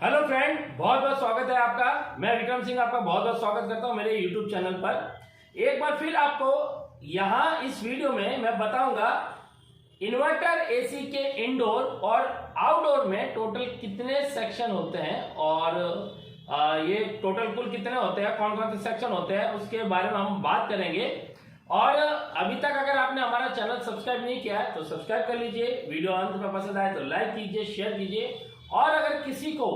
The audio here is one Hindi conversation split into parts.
हेलो फ्रेंड, बहुत बहुत स्वागत है आपका। मैं विक्रम सिंह आपका बहुत बहुत स्वागत करता हूं मेरे यूट्यूब चैनल पर। एक बार फिर आपको यहां इस वीडियो में मैं बताऊंगा इन्वर्टर एसी के इंडोर और आउटडोर में टोटल कितने सेक्शन होते हैं और ये टोटल कुल कितने होते हैं, कौन कौन से सेक्शन होते हैं, उसके बारे में हम बात करेंगे। और अभी तक अगर आपने हमारा चैनल सब्सक्राइब नहीं किया है तो सब्सक्राइब कर लीजिए। वीडियो अंत में पसंद आए तो लाइक कीजिए, शेयर कीजिए। और अगर किसी को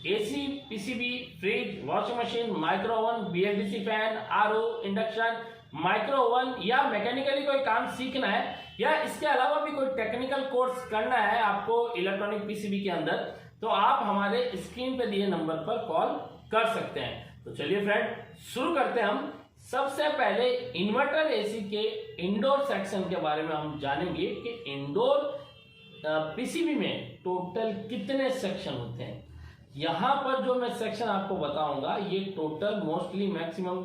AC, PCB, fridge, washing machine, micro oven, BLDC fan, RO, induction, micro oven या मैकेनिकली कोई काम सीखना है या इसके अलावा भी कोई टेक्निकल कोर्स करना है आपको इलेक्ट्रॉनिक पीसीबी के अंदर, तो आप हमारे स्क्रीन पे दिए नंबर पर कॉल कर सकते हैं। तो चलिए फ्रेंड, शुरू करते हैं हम। सबसे पहले इन्वर्टर एसी के इंडोर सेक्शन के बारे में हम जानेंगे कि इंडोर पीसीबी में टोटल कितने सेक्शन होते हैं। यहां पर जो मैं सेक्शन आपको बताऊंगा ये टोटल मोस्टली मैक्सिमम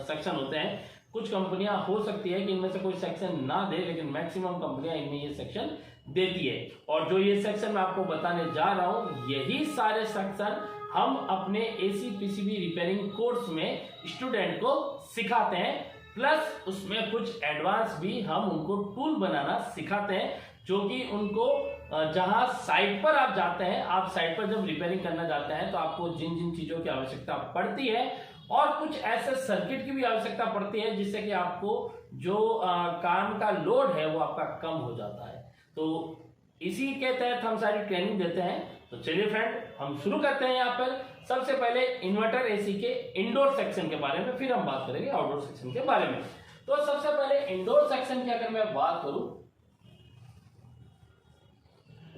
सेक्शन होते हैं। कुछ कंपनियां हो सकती है कि इनमें से कोई सेक्शन ना दे, लेकिन मैक्सिमम कंपनियां इनमें ये सेक्शन देती है। और जो ये सेक्शन मैं आपको बताने जा रहा हूं, यही सारे सेक्शन हम अपने एसी पीसीबी रिपेयरिंग कोर्स में स्टूडेंट को सिखाते हैं। प्लस उसमें कुछ एडवांस भी हम उनको टूल बनाना सिखाते हैं, जो कि उनको जहां साइट पर आप जाते हैं, आप साइट पर जब रिपेयरिंग करना जाते हैं तो आपको जिन जिन चीजों की आवश्यकता पड़ती है और कुछ ऐसे सर्किट की भी आवश्यकता पड़ती है जिससे कि आपको जो काम का लोड है वो आपका कम हो जाता है। तो इसी के तहत हम सारी ट्रेनिंग देते हैं। तो चलिए फ्रेंड, हम शुरू करते हैं। यहाँ पर सबसे पहले इन्वर्टर एसी के इंडोर सेक्शन के बारे में, फिर हम बात करेंगे आउटडोर सेक्शन के बारे में। तो सबसे पहले इंडोर सेक्शन की अगर मैं बात करूं,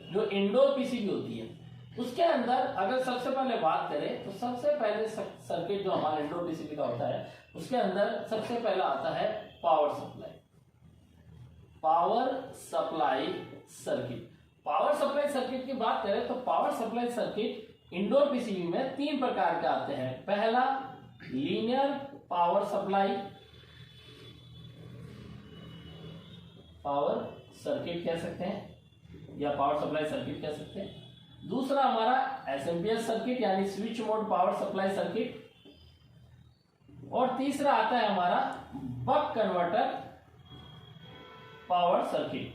जो इंडोर पीसीबी होती है उसके अंदर अगर सबसे पहले बात करें तो सबसे पहले सर्किट जो हमारा इंडोर पीसीबी का होता है उसके अंदर सबसे पहला आता है power supply. Power supply circuit. Power supply circuit की बात करें तो power supply circuit indoor PCB में तीन प्रकार के आते हैं। पहला linear power supply, power circuit कह सकते हैं या पावर सप्लाई सर्किट कह सकते हैं। दूसरा हमारा एसएमपीएस सर्किट यानी switch mode power supply circuit. और तीसरा आता है हमारा बक कन्वर्टर पावर सर्किट।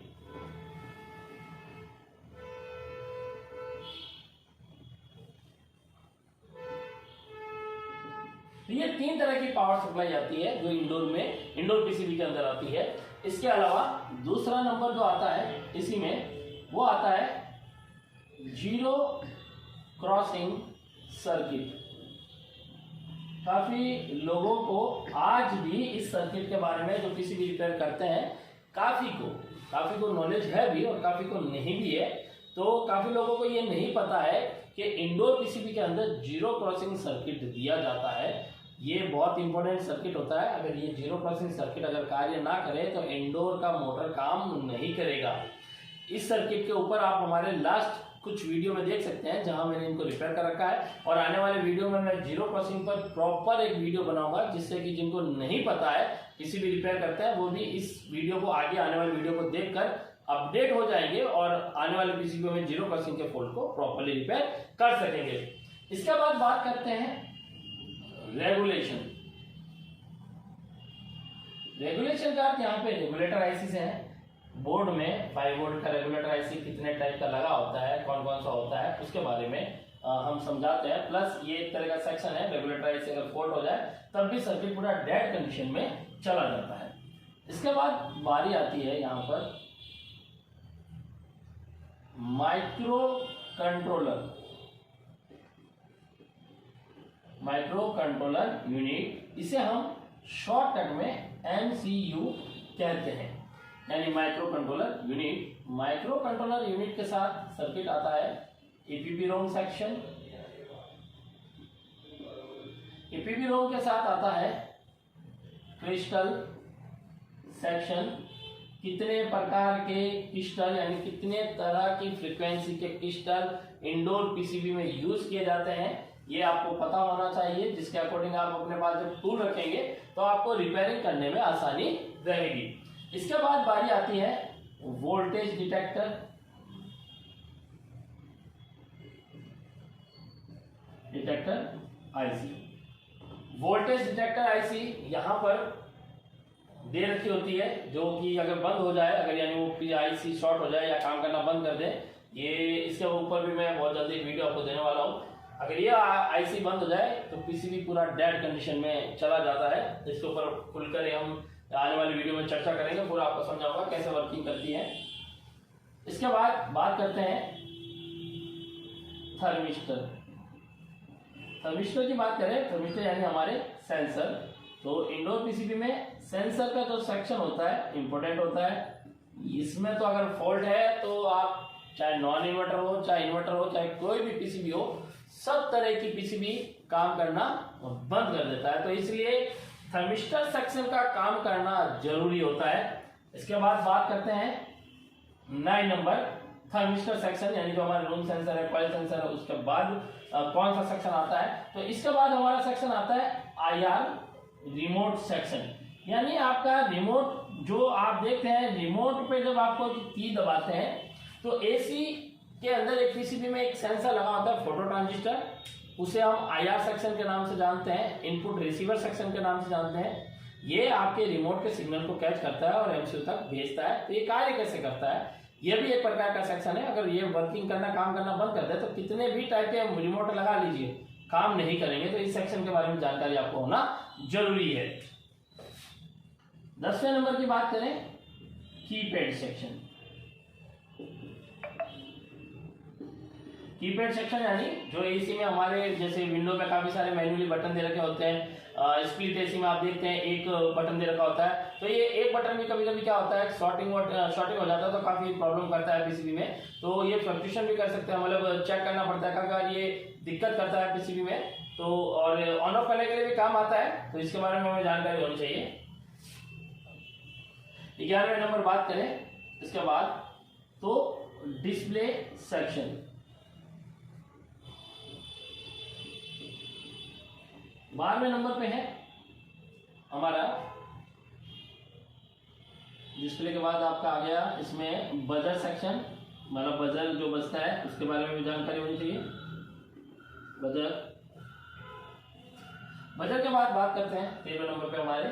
ये तीन तरह की पावर सप्लाई आती है जो इंडोर पीसीबी के अंदर आती है। इसके अलावा दूसरा नंबर जो आता है इसी में वो आता है जीरो क्रॉसिंग सर्किट। काफी लोगों को आज भी इस सर्किट के बारे में, जो पीसीबी रिपेयर करते हैं, काफी को नॉलेज है भी और काफी को नहीं भी है। तो काफी लोगों को ये नहीं पता है कि इंडोर पीसीबी के अंदर जीरो क्रॉसिंग सर्किट दिया जाता है। ये बहुत इंपॉर्टेंट सर्किट होता है। अगर ये जीरो क्रॉसिंग सर्किट अगर कार्य ना करे तो इंडोर का मोटर काम नहीं करेगा। इस सर्किट के ऊपर आप हमारे लास्ट कुछ वीडियो में देख सकते हैं जहां मैंने इनको रिपेयर कर रखा है। और आने वाले वीडियो में मैं जीरो क्रॉसिंग पर प्रॉपर एक वीडियो बनाऊंगा, जिससे कि जिनको नहीं पता है किसी भी रिपेयर करता है वो भी इस वीडियो को, आगे आने वाले वीडियो को देखकर अपडेट हो जाएंगे और आने वाले पीसीबी में जीरो क्रॉसिंग के फॉल्ट को प्रॉपरली रिपेयर कर सकेंगे। इसके बाद बात करते हैं रेगुलेशन। रेगुलेशन का अर्थ यहाँ पे रेगुलेटर आईसी से है। बोर्ड में 5 वोल्ट का रेगुलेटर आईसी कितने टाइप का लगा होता है, कौन कौन सा होता है, उसके बारे में हम समझाते हैं। प्लस ये एक तरह का सेक्शन है, रेगुलेटर आईसी अगर फॉल्ट हो जाए तब भी सर्किट पूरा डेड कंडीशन में चला जाता है। इसके बाद बारी आती है यहाँ पर माइक्रो कंट्रोलर यूनिट। इसे हम शॉर्टकट में एमसीयू कहते हैं, यानी micro controller unit. Micro controller unit के साथ सर्किट आता है ईपीपी रोम सेक्शन। ईपीपी रोम के साथ आता है क्रिस्टल सेक्शन। कितने प्रकार के क्रिस्टल यानी कितने तरह की फ्रीक्वेंसी के क्रिस्टल इंडोर पीसीबी में यूज किए जाते हैं ये आपको पता होना चाहिए, जिसके अकॉर्डिंग आप अपने पास जब टूल रखेंगे तो आपको रिपेयरिंग करने में आसानी रहेगी। इसके बाद बारी आती है voltage detector. Detector IC. Voltage detector IC यहाँ पर दे रखी होती है, जो कि अगर बंद हो जाए, अगर यानी वो आईसी शॉर्ट हो जाए या काम करना बंद कर दे, ये इसके ऊपर भी मैं बहुत जल्दी वीडियो आपको देने वाला हूँ। अगर ये आईसी बंद हो जाए तो पीसीबी पूरा डेड कंडीशन में चला जाता है। इसके ऊपर खुलकर हम आने वाली वीडियो में चर्चा करेंगे, पूरा आपको समझाऊंगा कैसे वर्किंग करती है। इसके बाद बात करते हैं थर्मिस्टर। थर्मिस्टर की बात करें, थर्मिस्टर यानी हमारे सेंसर। तो इंडोर पीसीबी में सेंसर का जो सेक्शन होता है इंपॉर्टेंट होता है। इसमें तो अगर फॉल्ट है तो आप चाहे नॉन इन्वर्टर हो, चाहे इन्वर्टर हो, चाहे कोई भी पीसीबी हो, सब तरह की पीसीबी काम करना बंद कर देता है। तो इसलिए थर्मिस्टर सेक्शन का काम करना जरूरी होता है। इसके बाद बात करते हैं 9 नंबर थर्मिस्टर सेक्शन, यानी जो हमारा रूम सेंसर है, कॉइल सेंसर है, उसके बाद कौन सा सेक्शन आता है? तो इसके बाद हमारा सेक्शन आता है आईआर रिमोट सेक्शन। यानी आपका रिमोट जो आप देखते हैं, रिमोट पे जब आपको की दबाते हैं तो एसी के अंदर एक पीसीबी में एक सेंसर लगा होता है, फोटो ट्रांजिस्टर, उसे हम आईआर सेक्शन के नाम से जानते हैं, इनपुट रिसीवर सेक्शन के नाम से जानते हैं। ये आपके रिमोट के सिग्नल को कैच करता है और एमसीयू तक भेजता है। तो ये कार्य कैसे करता है? ये भी एक प्रकार का सेक्शन है। अगर ये वर्किंग करना, काम करना बंद कर दे तो कितने भी टाइप के रिमोट लगा लीजिए, काम नहीं करेंगे। तो इस सेक्शन के बारे में जानकारी आपको होना जरूरी है। 10वें नंबर की बात करें, कीपैड सेक्शन। कीपैड सेक्शन यानी जो एसी में हमारे जैसे विंडो में काफी सारे मैन्युअली बटन दे रखे होते हैं। स्प्लिट एसी में आप देखते हैं एक बटन दे रखा होता है। तो ये एक बटन भी कभी कभी क्या होता है, शॉर्टिंग हो जाता है, तो काफी प्रॉब्लम करता है पीसीबी में। तो ये फ्लक्चुएशन भी कर सकते हैं, मतलब चेक करना पड़ता है अगर ये दिक्कत करता है पीसीबी में। तो और ऑन ऑफ करने के लिए भी काम आता है, तो इसके बारे में हमें जानकारी होनी चाहिए। 11वें नंबर बात करें इसके बाद, तो डिस्प्ले सेक्शन। 12वें नंबर पे है हमारा डिस्प्ले के बाद आपका आ गया इसमें बजर सेक्शन, मतलब बजर जो बजता है उसके बारे में भी जानकारी होनी चाहिए। बजर के बाद बात करते हैं 13वें नंबर पे हमारे,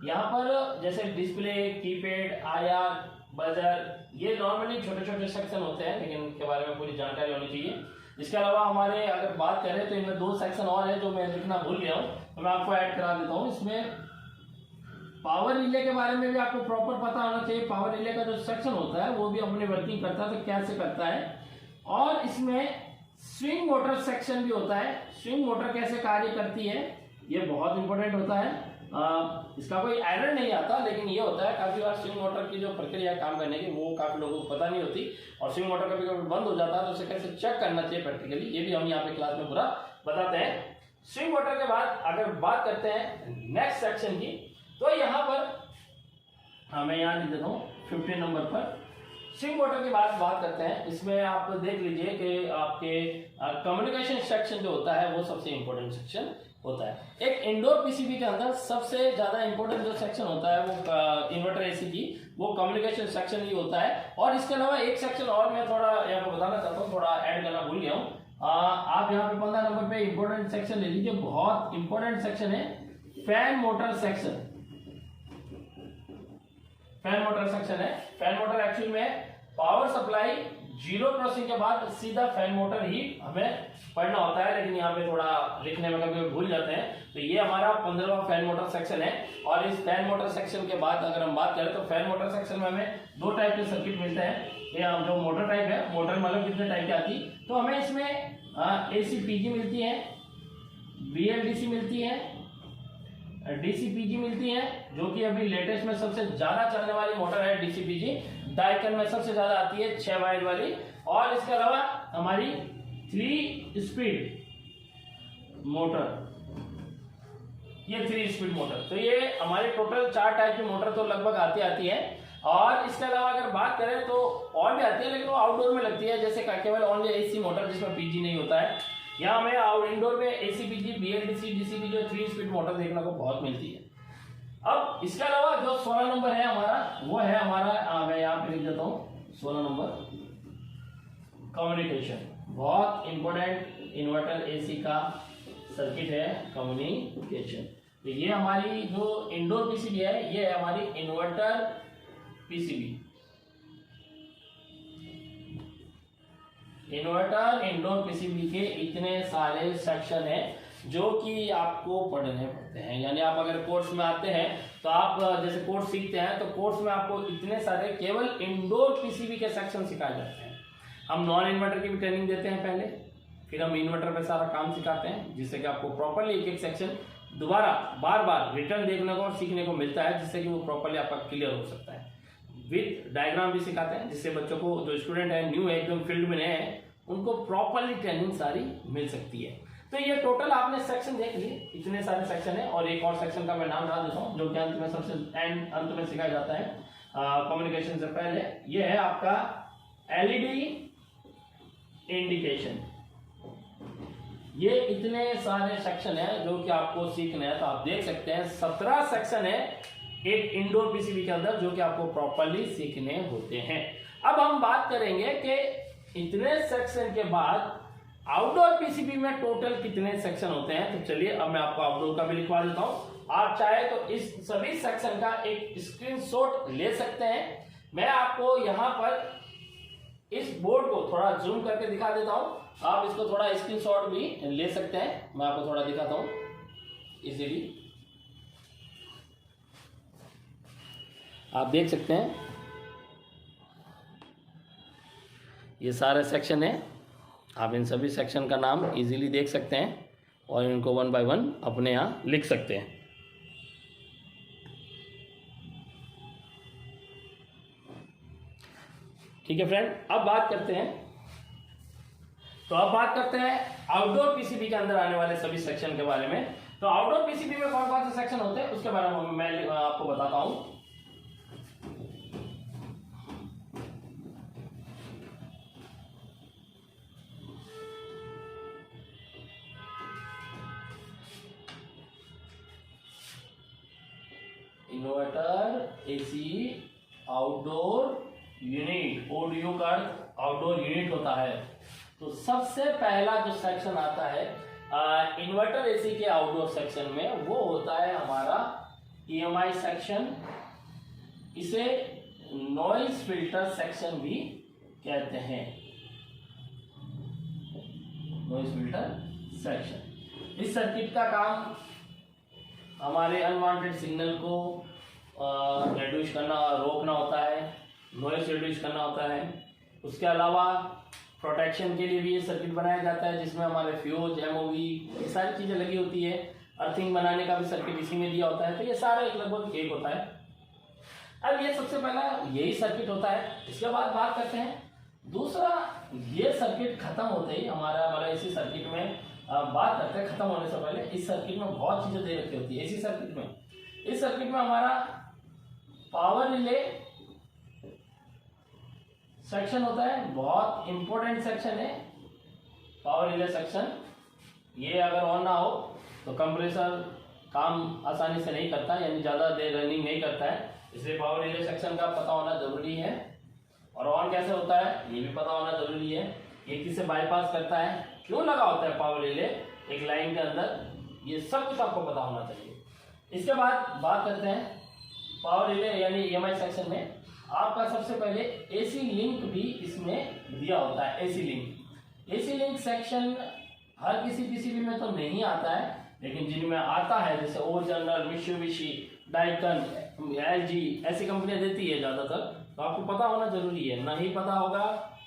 यहाँ पर जैसे डिस्प्ले, कीपैड, आईआर, बजर, ये नॉर्मली छोटे छोटे सेक्शन होते हैं, लेकिन इनके बारे में पूरी जानकारी होनी चाहिए। इसके अलावा हमारे अगर बात करें तो इनमें 2 सेक्शन और है जो मैं लिखना भूल गया हूँ, तो मैं आपको ऐड करा देता हूँ। इसमें पावर रिले के बारे में भी आपको प्रॉपर पता होना चाहिए। पावर रिले का जो सेक्शन होता है वो भी अपनी वर्किंग करता है, तो कैसे करता है। और इसमें स्विंग मोटर सेक्शन भी होता है। स्विंग मोटर कैसे कार्य करती है ये बहुत इंपॉर्टेंट होता है। इसका कोई एरर नहीं आता, लेकिन ये होता है काफी बार स्विंग मोटर की जो प्रक्रिया है काम करने की वो काफी लोगों को पता नहीं होती, और स्विंग मोटर कभी कभी बंद हो जाता है, तो उसे कैसे चेक करना चाहिए प्रैक्टिकली, ये भी हम यहाँ पे क्लास में पूरा बताते हैं। स्विंग मोटर के बाद अगर बात करते हैं नेक्स्ट सेक्शन की, तो यहाँ पर मैं यहाँ लिख देता हूँ 15 नंबर पर स्विंग मोटर की बात करते हैं। इसमें आप देख लीजिए कि आपके कम्युनिकेशन सेक्शन जो होता है वो सबसे इंपॉर्टेंट सेक्शन होता है। एक इंडोर पीसीबी के अंदर सबसे ज्यादा इंपॉर्टेंट जो सेक्शन होता है वो इन्वर्टर एसी की, वो कम्युनिकेशन सेक्शन ही होता है। और इसके अलावा एक सेक्शन और मैं थोड़ा यहाँ पे बताना चाहता हूँ, थोड़ा ऐड करना भूल गया हूँ। आप यहाँ पे 15 नंबर पे इंपॉर्टेंट सेक्शन ले लीजिए, बहुत इंपॉर्टेंट सेक्शन है fan motor section. Fan motor section है। फैन मोटर एक्चुअल में पावर सप्लाई जीरो क्रॉसिंग के बाद सीधा फैन मोटर ही हमें पढ़ना होता है, लेकिन यहाँ पे थोड़ा लिखने में कभी भूल जाते हैं। तो ये हमारा 15वां फैन मोटर सेक्शन है। और इस फैन मोटर सेक्शन के बाद अगर हम बात करें तो फैन मोटर सेक्शन में हमें 2 टाइप के सर्किट मिलते हैं। ये जो मोटर टाइप है, मोटर मतलब कितने टाइप की आती, तो हमें इसमें एसीपीजी मिलती है, बीएलडीसी मिलती है, डीसीपीजी मिलती है, जो कि अभी लेटेस्ट में सबसे ज्यादा चलने वाली मोटर है डीसीपीजी। डाइकन में सबसे ज्यादा आती है 6 वाइड वाली। और इसके अलावा हमारी 3 स्पीड मोटर, ये 3 स्पीड मोटर। तो ये हमारे टोटल 4 टाइप की मोटर तो लगभग आती है। और इसके अलावा अगर बात करें तो और भी आती है, लेकिन वो आउटडोर में लगती है, जैसे केवल ओनली एसी मोटर जिसमें पीजी नहीं होता है। यहाँ हमें इंडोर में एसीपीजी, बीएलडीसी, डीसीपी जो 3 स्पीड मोटर देखने को बहुत मिलती है। अब इसके अलावा जो 16 नंबर है हमारा, वो है हमारा, मैं यहाँ पे लिख देता हूँ 16 नंबर कम्युनिकेशन। बहुत इंपॉर्टेंट इन्वर्टर एसी का सर्किट है कम्युनिकेशन। तो ये हमारी जो इंडोर पीसीबी है, ये है हमारी inverter PCB. Inverter indoor PCB के इतने सारे सेक्शन हैं जो कि आपको पढ़ने पड़ते हैं। यानी आप अगर कोर्स में आते हैं तो आप जैसे कोर्स सीखते हैं तो कोर्स में आपको इतने सारे केवल इंडोर पीसीबी के सेक्शन सिखाए जाते हैं। हम नॉन इन्वर्टर की भी ट्रेनिंग देते हैं पहले, फिर हम इन्वर्टर पे सारा काम सिखाते हैं, जिससे कि आपको प्रॉपरली एक एक सेक्शन दोबारा बार बार रिटर्न देखने को और सीखने को मिलता है, जिससे कि वो प्रॉपरली आपका क्लियर हो सकता है। विद डायग्राम भी सिखाते हैं, जिससे बच्चों को, जो स्टूडेंट है न्यू है एकदम फील्ड में नए हैं, उनको प्रॉपरली ट्रेनिंग सारी मिल सकती है। तो ये टोटल आपने सेक्शन देख लिए, इतने सारे सेक्शन है। और एक और सेक्शन का मैं नाम डाल देता हूँ जो कि अंत में सबसे अंत में सिखाया जाता है कम्युनिकेशन से पहले। ये है आपका एलईडी इंडिकेशन। ये इतने सारे सेक्शन है जो कि आपको सीखने हैं। तो आप देख सकते हैं 17 सेक्शन है एक इंडोर पीसीबी के अंदर जो कि आपको प्रॉपरली सीखने होते हैं। अब हम बात करेंगे कि इतने सेक्शन के बाद आउटडोर पीसीबी में टोटल कितने सेक्शन होते हैं। तो चलिए अब मैं आपको आउटडोर का भी लिखवा देता हूं। आप चाहे तो इस सभी सेक्शन का एक स्क्रीनशॉट ले सकते हैं। मैं आपको यहां पर इस बोर्ड को थोड़ा जूम करके दिखा देता हूं, आप इसको थोड़ा स्क्रीनशॉट भी ले सकते हैं। मैं आपको थोड़ा दिखाता हूं इजीली, आप देख सकते हैं ये सारे सेक्शन है। आप इन सभी सेक्शन का नाम इजीली देख सकते हैं और इनको 1 बाय 1 अपने यहाँ लिख सकते हैं। ठीक है फ्रेंड, अब बात करते हैं आउटडोर पीसीबी के अंदर आने वाले सभी सेक्शन के बारे में। तो आउटडोर पीसीबी में कौन कौन से सेक्शन होते हैं उसके बारे में मैं आपको बताता हूं। इन्वर्टर एसी आउटडोर यूनिट, ओडीयू का आउटडोर यूनिट होता है। तो सबसे पहला जो सेक्शन आता है इन्वर्टर एसी के आउटडोर सेक्शन में, वो होता है हमारा ईएमआई सेक्शन। इसे नॉइज फिल्टर सेक्शन भी कहते हैं, नॉइज फिल्टर सेक्शन। इस सर्किट का काम हमारे अनवांटेड सिग्नल को रिड्यूस करना, रोकना होता है, नॉइस रिड्यूस करना होता है। उसके अलावा प्रोटेक्शन के लिए भी ये सर्किट बनाया जाता है, जिसमें हमारे फ्यूज, एमओवी, ये सारी चीज़ें लगी होती है। अर्थिंग बनाने का भी सर्किट इसी में दिया होता है। तो ये सारा एक लगभग एक होता है। अब ये सबसे पहला यही सर्किट होता है। इसके बाद बात करते हैं दूसरा। ये सर्किट खत्म होते ही हमारा मतलब इसी सर्किट में बात करते हैं, खत्म होने से पहले इस सर्किट में बहुत चीजें दे रखी होती है। इसी सर्किट में, इस सर्किट में हमारा पावर रिले सेक्शन होता है, बहुत इंपॉर्टेंट सेक्शन है पावर रिले सेक्शन। ये अगर ऑन ना हो तो कंप्रेसर काम आसानी से नहीं करता, यानी ज्यादा देर रनिंग नहीं करता है। इसलिए पावर रिले सेक्शन का पता होना जरूरी है। और ऑन कैसे होता है ये भी पता होना जरूरी है। ये किसे बाईपास करता है, क्यों लगा होता है पावर रिले एक लाइन के अंदर, ये सब कुछ आपको पता होना चाहिए। इसके बाद बात करते हैं पावर रिले यानी ईएमआई सेक्शन में आपका सबसे पहले एसी लिंक भी इसमें दिया होता है। एसी लिंक सेक्शन हर किसी पीसीबी में तो नहीं आता है, लेकिन जिनमें आता है जैसे ओ जनरल, मित्सुबिशी, डाइकन, एलजी ऐसी कंपनियां देती है ज्यादातर, तो आपको पता होना जरूरी है। नहीं पता होगा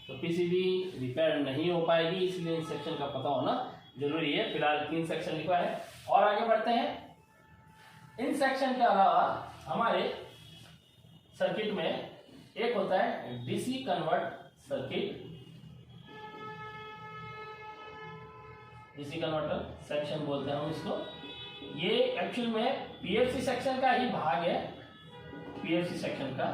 तो पीसीबी रिपेयर नहीं हो पाएगी, इसलिए इन सेक्शन का पता होना जरूरी है। फिलहाल 3 सेक्शन लिखा है और आगे बढ़ते हैं। इन सेक्शन के अलावा हमारे सर्किट में एक होता है DC convert circuit, DC converter section बोलते हैं हम इसको। ये एक्चुअल में पीएफसी सेक्शन का ही भाग है। पीएफसी सेक्शन का,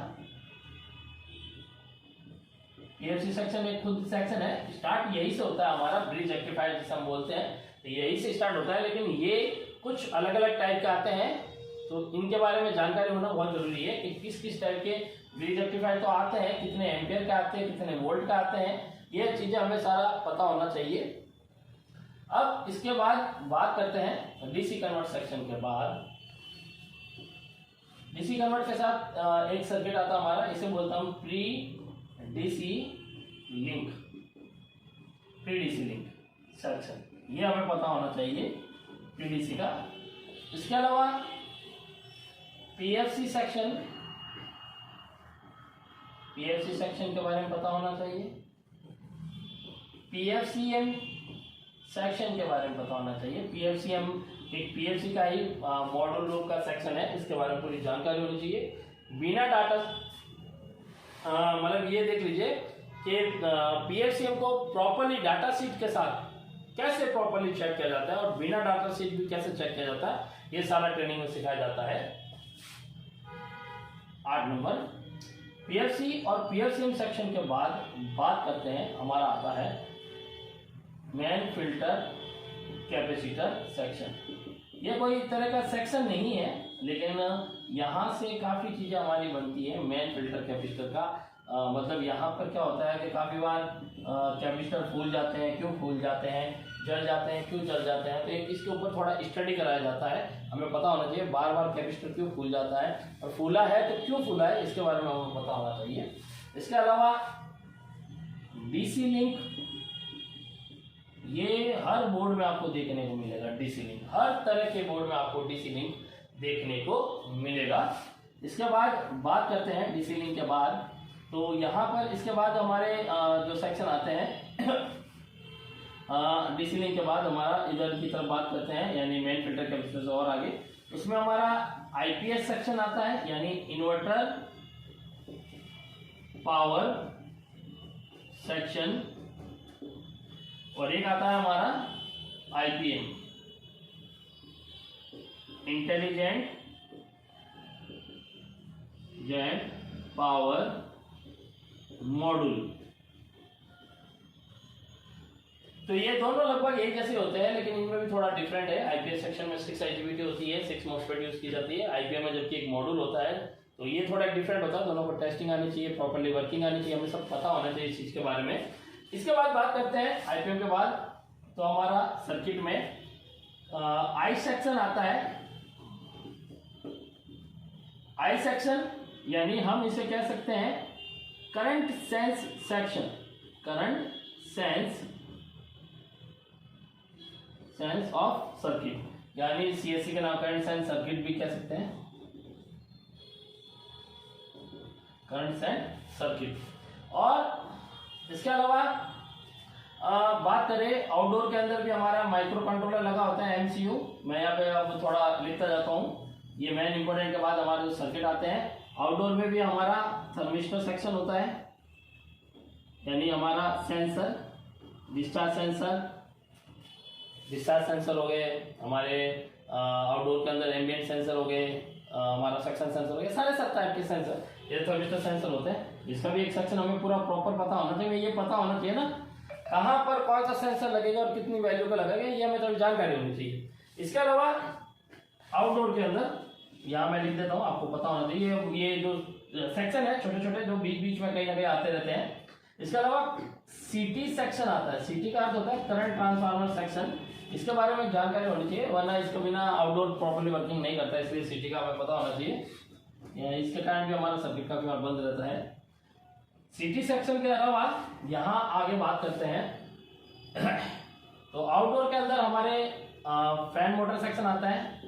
पीएफसी सेक्शन एक खुद सेक्शन है। स्टार्ट यही से होता है हमारा, ब्रिज रेक्टिफायर जिसे हम बोलते हैं, तो यही से स्टार्ट होता है। लेकिन ये कुछ अलग अलग टाइप के आते हैं, तो इनके बारे में जानकारी होना बहुत जरूरी है कि किस किस टाइप के ब्रिज रेक्टिफायर तो आते हैं, कितने एम्पियर के आते हैं, कितने वोल्ट का आते हैं। ये चीजें हमें सारा पता होना चाहिए। अब इसके बाद बात करते हैं डीसी कन्वर्ट सेक्शन के बाद। डीसी कन्वर्ट के साथ एक सर्किट आता है हमारा, इसे बोलता हूं pre DC link, pre DC link section, ये हमें पता होना चाहिए प्री डीसी का। इसके अलावा पीएफसी सेक्शन, पीएफसी सेक्शन के बारे में पता होना चाहिए। पीएफसीएम सेक्शन के बारे में पता होना चाहिए। पीएफसीएम एक पीएफसी का ही मॉडल रूप का सेक्शन है, इसके बारे में पूरी जानकारी होनी चाहिए। बिना डाटा मतलब ये देख लीजिए कि पीएफसीएम को प्रॉपरली डाटा शीट के साथ कैसे प्रॉपरली चेक किया जाता है और बिना डाटा शीट भी कैसे चेक किया जाता है, ये सारा ट्रेनिंग में सिखाया जाता है। 8 नंबर पीएफसी और पीएफसीएम सेक्शन के बाद बात करते हैं, हमारा आता है मेन फिल्टर कैपेसिटर सेक्शन। ये कोई तरह का सेक्शन नहीं है, लेकिन यहाँ से काफ़ी चीज़ें हमारी बनती है मेन फिल्टर कैपेसिटर का। मतलब यहाँ पर क्या होता है कि काफ़ी बार कैपेसिटर फूल जाते हैं, क्यों फूल जाते हैं, जल जाते हैं, क्यों जल जाते हैं, तो इसके ऊपर थोड़ा स्टडी कराया जाता है। हमें पता होना चाहिए बार बार कैपेसिटर क्यों फूल जाता है, और फूला है तो क्यों फूला है, इसके बारे में हमें पता होना चाहिए। इसके अलावा डीसी लिंक, ये हर बोर्ड में आपको देखने को मिलेगा। डीसी लिंक हर तरह के बोर्ड में आपको डीसी लिंक देखने को मिलेगा। इसके बाद बात करते हैं डीसी लिंक के बाद, तो यहाँ पर इसके बाद हमारे जो सेक्शन आते हैं डीसी लिंक के बाद हमारा इधर की तरफ बात करते हैं, यानी मेन फिल्टर कैपेसिटर से और आगे, उसमें हमारा आईपीएस सेक्शन आता है, यानी इन्वर्टर पावर सेक्शन, और एक आता है हमारा आईपीएम इंटेलिजेंट पावर मॉड्यूल। तो ये दोनों लगभग एक जैसे होते हैं, लेकिन इनमें भी थोड़ा डिफरेंट है। आईपीएस सेक्शन में 6 आईजीबीटी होती है, 6 मॉसफेट यूज की जाती है। आईपीएम में जबकि एक मॉड्यूल होता है, तो ये थोड़ा डिफरेंट होता है। दोनों को टेस्टिंग आनी चाहिए, प्रॉपर्ली वर्किंग आनी चाहिए, हमें सब पता होना चाहिए इस चीज के बारे में। इसके बाद बात करते हैं आईपीएम के बाद, तो हमारा सर्किट में आई सेक्शन आता है। आई सेक्शन यानी हम इसे कह सकते हैं current sense section, current sense of circuit, यानी सीएससी का नाम करंट सेंस सर्किट भी कह सकते हैं, करंट सेंस सर्किट। और इसके अलावा बात करें आउटडोर के अंदर भी हमारा माइक्रो कंट्रोलर लगा होता है, एमसीयू। मैं यहाँ पे अब थोड़ा लिखता जाता हूँ, ये मेन इंपॉर्टेंट के बाद हमारे जो सर्किट आते हैं। आउटडोर में भी हमारा थर्मिस्टर सेक्शन होता है, यानी हमारा सेंसर, डिस्चार्ज सेंसर हो गए हमारे आउटडोर के अंदर, एम्बिएंट सेंसर हो गए, हमारा सक्शन सेंसर हो गया, सारे सब टाइप के सेंसर ये थर्मिस्टर सेंसर होते हैं। इसका भी एक सेक्शन हमें पूरा प्रॉपर पता होना चाहिए। ये पता होना चाहिए ना कहाँ पर कौन सा सेंसर लगेगा और कितनी वैल्यू का लगेगा, ये हमें थोड़ी जानकारी होनी चाहिए। इसके अलावा आउटडोर के अंदर यहाँ मैं लिख देता हूँ, आपको पता होना चाहिए ये जो सेक्शन है छोटे छोटे जो बीच बीच में कहीं ना कहीं आते रहते हैं। इसके अलावा सीटी सेक्शन आता है, सीटी का अर्थ होता है करंट ट्रांसफार्मर सेक्शन। इसके बारे में जानकारी होनी चाहिए, वरना इसके बिना आउटडोर प्रॉपर्ली वर्किंग नहीं करता है, इसलिए सीटी का हमें पता होना चाहिए। इसके कारण भी हमारा सर्किट काफी बार बंद रहता है। सीटी सेक्शन के अलावा यहाँ आगे बात करते हैं तो आउटडोर के अंदर हमारे फैन मोटर सेक्शन आता है,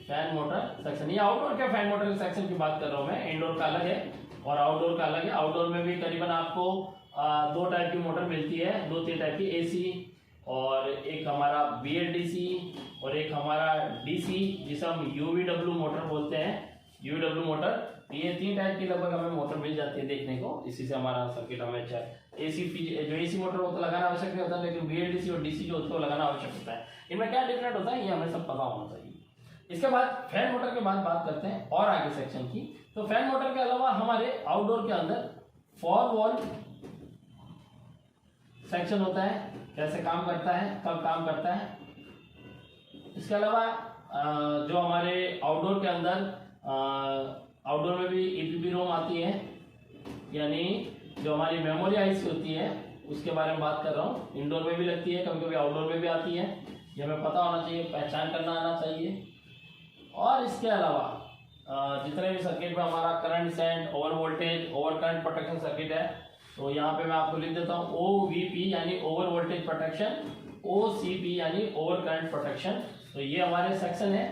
फैन मोटर सेक्शन। ये आउटडोर के फैन मोटर सेक्शन की बात कर रहा हूँ मैं, इंडोर का अलग है और आउटडोर का अलग है। आउटडोर में भी करीबन आपको 2 टाइप की मोटर मिलती है, 2-3 टाइप की, एसी और एक हमारा बीएलडीसी और एक हमारा डीसी जिसे हम यूवीडब्ल्यू मोटर बोलते हैं, यूवीडब्ल्यू मोटर। ये 3 टाइप की लगभग हमें मोटर मिल जाती है देखने को, इसी से हमारा सर्किट हमें अच्छा है। एसी जो एसी मोटर होता है लगाना आवश्यक नहीं होता, लेकिन बीएलडीसी और डीसी जो होता है वो लगाना आवश्यक होता है। इनमें क्या डिफरेंट होता है ये हमें सब पता होना चाहिए। इसके बाद फैन मोटर के बाद बात करते हैं और आगे सेक्शन की। तो फैन मोटर के अलावा हमारे आउटडोर के अंदर फॉर वॉल सेक्शन होता है, कैसे काम करता है, कब काम करता है। इसके अलावा जो हमारे आउटडोर के अंदर आउटडोर में भी ईपीपी रोम आती है, यानी जो हमारी मेमोरी आईसी होती है उसके बारे में बात कर रहा हूँ। इंडोर में भी लगती है, कभी कभी आउटडोर में भी आती है, ये हमें पता होना चाहिए, पहचान करना आना चाहिए। और इसके अलावा जितने भी सर्किट में हमारा current send, over voltage, over current protection circuit है, तो यहाँ पे मैं आपको लिख देता हूँ OVP यानी ओवर वोल्टेज प्रोटेक्शन, OCP यानी ओवर करंट प्रोटेक्शन। तो ये हमारे सेक्शन है,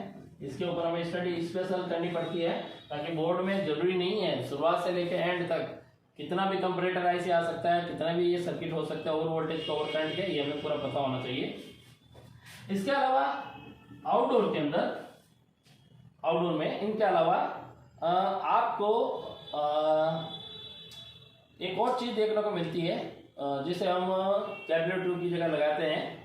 इसके ऊपर हमें स्टडी स्पेशल करनी पड़ती है, ताकि बोर्ड में जरूरी नहीं है शुरुआत से लेकर एंड तक कितना भी कंपैरेटर आईसी आ सकता है, कितना भी ये सर्किट हो सकता है ओवर वोल्टेज का, ओवर करंट के, ये हमें पूरा पता होना चाहिए। इसके अलावा आउटडोर के अंदर, आउटडोर में इनके अलावा आपको एक और चीज देखने को मिलती है जिसे हम कैबिनेट ट्यूब की जगह लगाते हैं।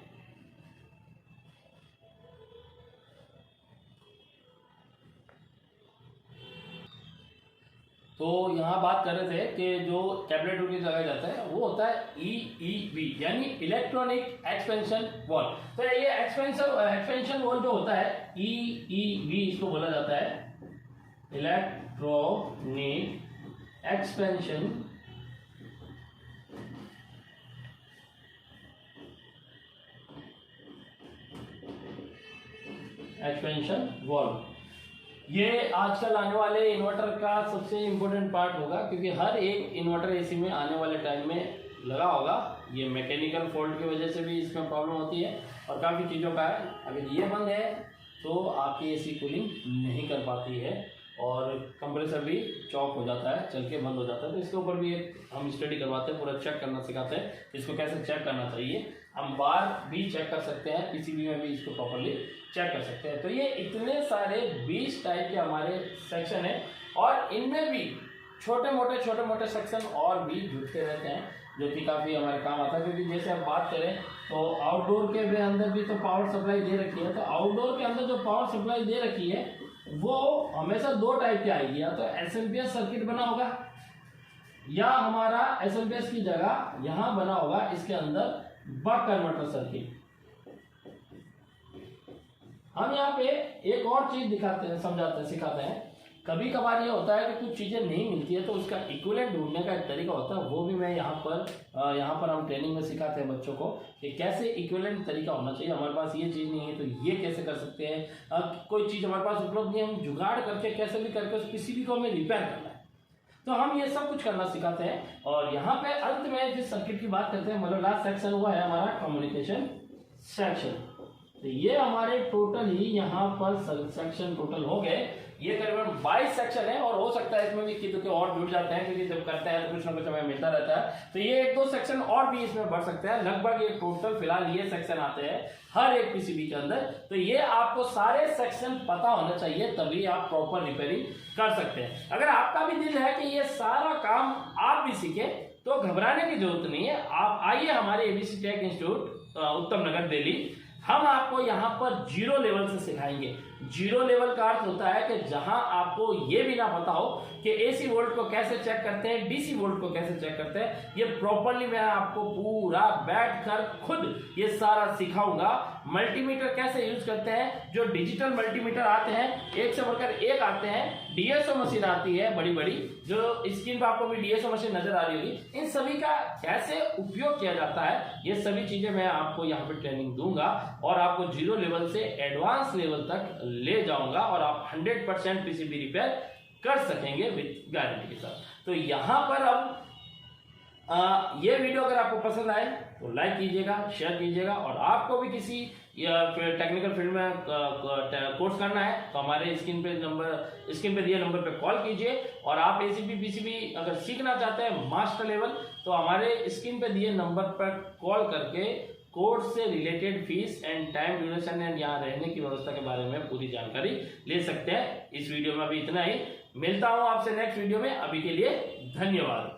तो यहाँ बात कर रहे थे कि जो कैबिनेट ट्यूब की लगाया जाता है वो होता है EEV यानी इलेक्ट्रॉनिक एक्सपेंशन वॉल्व। तो ये एक्सपेंशन वॉल्व जो होता है EEV इसको बोला जाता है, इलेक्ट्रॉनिक एक्सपेंशन वॉल्व। ये आजकल आने वाले इन्वर्टर का सबसे इम्पोर्टेंट पार्ट होगा, क्योंकि हर एक इन्वर्टर एसी में आने वाले टाइम में लगा होगा। ये मैकेनिकल फॉल्ट की वजह से भी इसमें प्रॉब्लम होती है और काफ़ी चीज़ों का है। अगर ये बंद है तो आपकी एसी कूलिंग नहीं कर पाती है और कंप्रेसर भी चॉक हो जाता है, चल के बंद हो जाता है। तो इसके ऊपर भी एक हम स्टडी करवाते हैं, पूरा चेक करना सिखाते हैं इसको कैसे चेक करना चाहिए। हम बार भी चेक कर सकते हैं, पीसीबी में भी इसको प्रॉपर्ली चेक कर सकते हैं। तो ये इतने सारे 20 टाइप के हमारे सेक्शन है और इनमें भी छोटे मोटे सेक्शन और भी जुड़ते रहते हैं, जो कि काफ़ी हमारे काम आता है। क्योंकि जैसे आप बात करें तो आउटडोर के भी अंदर भी तो पावर सप्लाई दे रखी है, तो आउटडोर के अंदर जो पावर सप्लाई दे रखी है वो हमेशा 2 टाइप की आएगी, या तो एसएमपीएस सर्किट बना होगा या हमारा एसएमपीएस की जगह यहाँ बना होगा इसके अंदर बक कन्वर्टर सर्किट। हम यहाँ पे एक और चीज दिखाते हैं, समझाते हैं, सिखाते हैं। कभी कभार ये होता है कि कुछ चीजें नहीं मिलती है तो उसका इक्विवेलेंट ढूंढने का एक तरीका होता है, वो भी मैं यहाँ पर हम ट्रेनिंग में सिखाते हैं बच्चों को कि कैसे इक्विवेलेंट तरीका होना चाहिए। हमारे पास ये चीज नहीं है तो ये कैसे कर सकते हैं, कोई चीज हमारे पास उपलब्ध नहीं है, हम जुगाड़ करके कैसे भी करके उस पीसीबी को हमें रिपेयर करना है। तो हम ये सब कुछ करना सिखाते हैं। और यहाँ पे अंत में जिस सर्किट की बात करते हैं, मतलब लास्ट सेक्शन हुआ है हमारा कम्युनिकेशन सेक्शन। तो ये हमारे टोटल ही यहाँ पर सेक्शन टोटल हो गए, ये करीबन 22 सेक्शन है। और हो सकता है इसमें भी किसी और जुड़ जाते हैं, क्योंकि जब करते हैं तो कुछ ना कुछ हमें मिलता रहता है। तो ये 1-2 सेक्शन और भी इसमें बढ़ सकते हैं। लगभग ये टोटल फिलहाल ये सेक्शन आते हैं हर एक पीसीबी के अंदर। तो ये आपको सारे सेक्शन पता होना चाहिए, तभी आप प्रॉपर रिपेयरिंग कर सकते हैं। अगर आपका भी दिल है कि ये सारा काम आप भी सीखे तो घबराने की जरूरत नहीं है। आप आइए हमारे एबीसी टेक इंस्टीट्यूट उत्तम नगर दिल्ली, हम आपको यहाँ पर 0 लेवल से सिखाएंगे। 0 लेवल का अर्थ होता है कि जहां आपको ये भी ना पता हो कि एसी वोल्ट को कैसे चेक करते हैं, डीसी वोल्ट को कैसे चेक करते हैं, ये प्रॉपर्ली मैं आपको पूरा बैठकर खुद ये सारा सिखाऊंगा। मल्टीमीटर कैसे यूज करते हैं, जो डिजिटल मल्टीमीटर आते हैं, एक से बढ़कर एक आते हैं, डीएसओ मशीन आती है बड़ी बड़ी, जो स्क्रीन पर आपको भी डीएसओ मशीन नजर आ रही होगी, इन सभी का कैसे उपयोग किया जाता है, ये सभी चीजें मैं आपको यहाँ पे ट्रेनिंग दूंगा और आपको 0 लेवल से एडवांस लेवल तक ले जाऊंगा और आप 100% पीसीबी रिपेयर कर सकेंगे विद गारंटी के साथ। तो यहां पर अब ये वीडियो अगर आपको पसंद आए तो लाइक कीजिएगा, शेयर कीजिएगा। और आपको भी किसी टेक्निकल फील्ड में कोर्स करना है तो हमारे स्क्रीन पे दिए नंबर पे कॉल कीजिए। और आप एसीबी पीसीबी अगर सीखना चाहते हैं मास्टर लेवल तो हमारे स्क्रीन पे दिए नंबर पर कॉल करके कोर्स से related fees and time duration and यहाँ रहने की व्यवस्था के बारे में पूरी जानकारी ले सकते हैं। इस वीडियो में अभी इतना ही, मिलता हूं आपसे नेक्स्ट वीडियो में। अभी के लिए धन्यवाद।